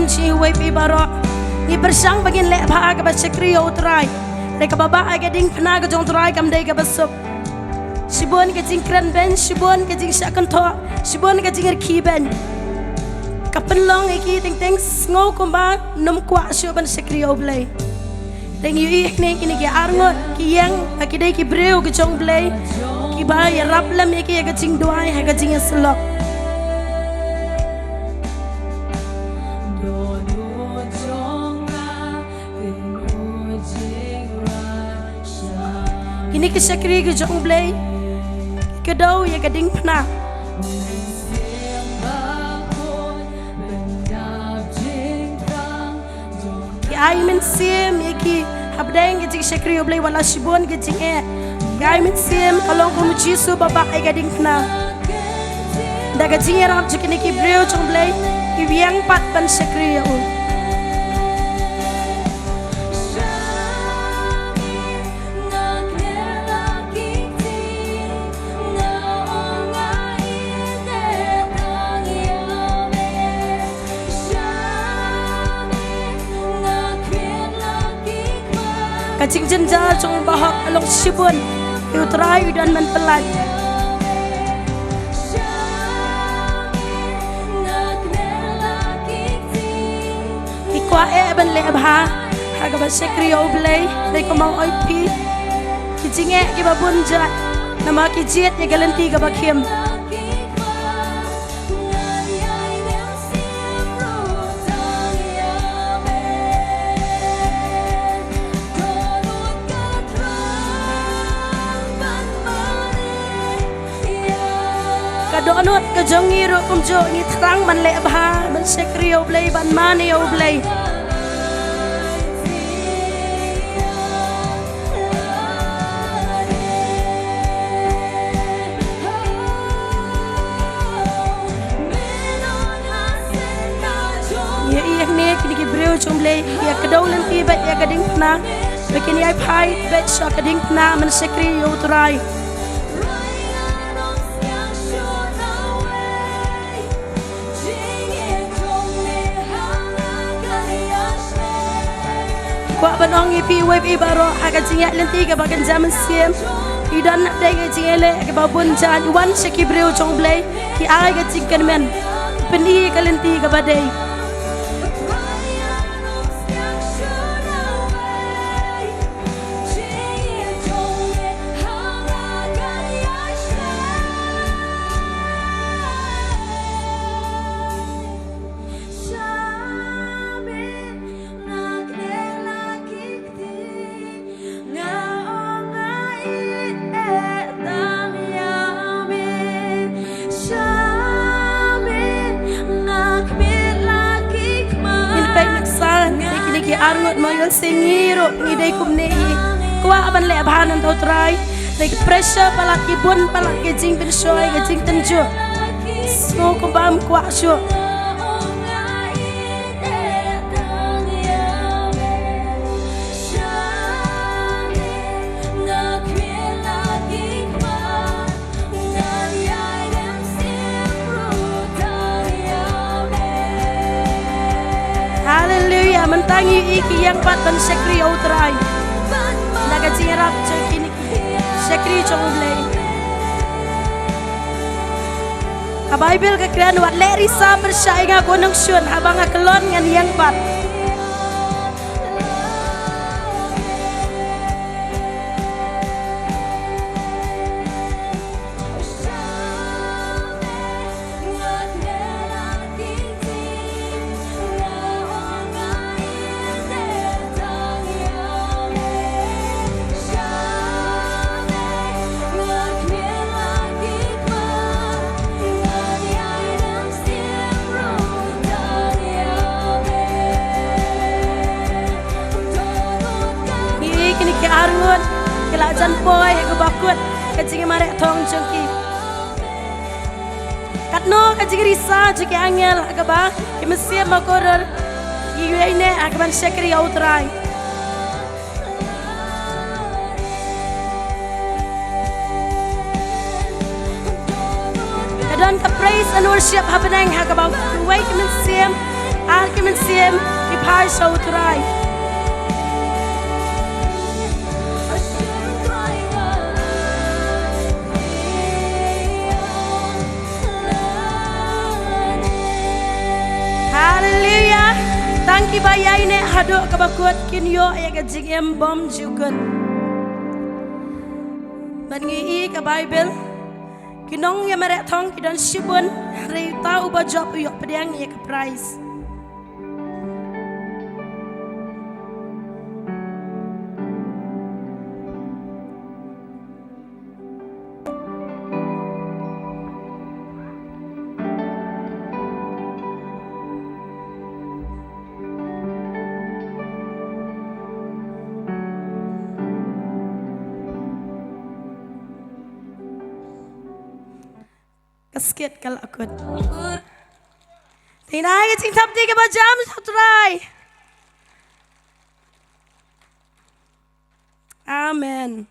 kunci wei pi baro ni bersang bagin le bha ka ba sekri utrai le ka baba ai gading phna ka jong trai kam dei ka basuk sibon ka jing kran ben sibon ka jing sakan tho sibon ka jing ki ben kapen long iki ting ting ngo komba num kwa syo ban sekri oblei ting yu ik ne kini ki arngot ki yang akidai ki breu ki jong blei ki ba ya rap lam iki ka jing duai ha ka jing slok kini ki sekri ki jong blei ki dau ya gading phna ki ai men sim ya ki habdeng ki sekri blei wala sibon ki jing e ki ai men sim kalong ko mu jisu baba ai gading phna daga jing e rap kini ki breu jong blei ki wiang pat ban sekri ya kacing jenja jong bahak along sibun utrai dan men pelat ikwa e ben le bha haga ba sekri oblei le ko mau oi pi kijinge ki babun ja nama ki jet ya galanti ka bakhim donut ke jongi ro kumjo ni terang man le bha man sekri oblei ban mani oblei ya iya ne kini ki breu jomblei ya kedau nanti bet ya gading na begini ai pai bet so gading na man sekri utrai Kwa banong ipi web ibaro aga jinga lenti ka bagan zaman siem idan dai ga jingele ka babun jan wan seki breu chong blai ki aga jingkan men peni ka lenti ka badai arngot moyol singiro ngidai kumne kwa aban le abhanan tau trai like pressure palak ibun palak ke jing bin shoy ke jing tenjo smo ko bam kwa sho Haleluya mentangi iki yang pat ban sekri utrai naga jirap cekini sekri chonglei ka bible ka kran wat le risa persainga gunung syun habang kelon ngan yang pat arngot kela jan boy ke bakut kajing marek thong jengki katno kajing risa jeki angel ke ba ke mesia makoror yuene akban sekri utrai kadon ka praise and worship happening hakabang wait mesia Alkemen siem kipai sautrai. Haleluya. Tangki bayai ne hadok kabakut kinyo ya kajing em bom jukut. Mangi ka Bible kinong ya merek thong kidon shibun re tau ba job yok pedang ya ka prize. Kasket kalau akut. Tinai ke cing thap tiga jam try. Amen.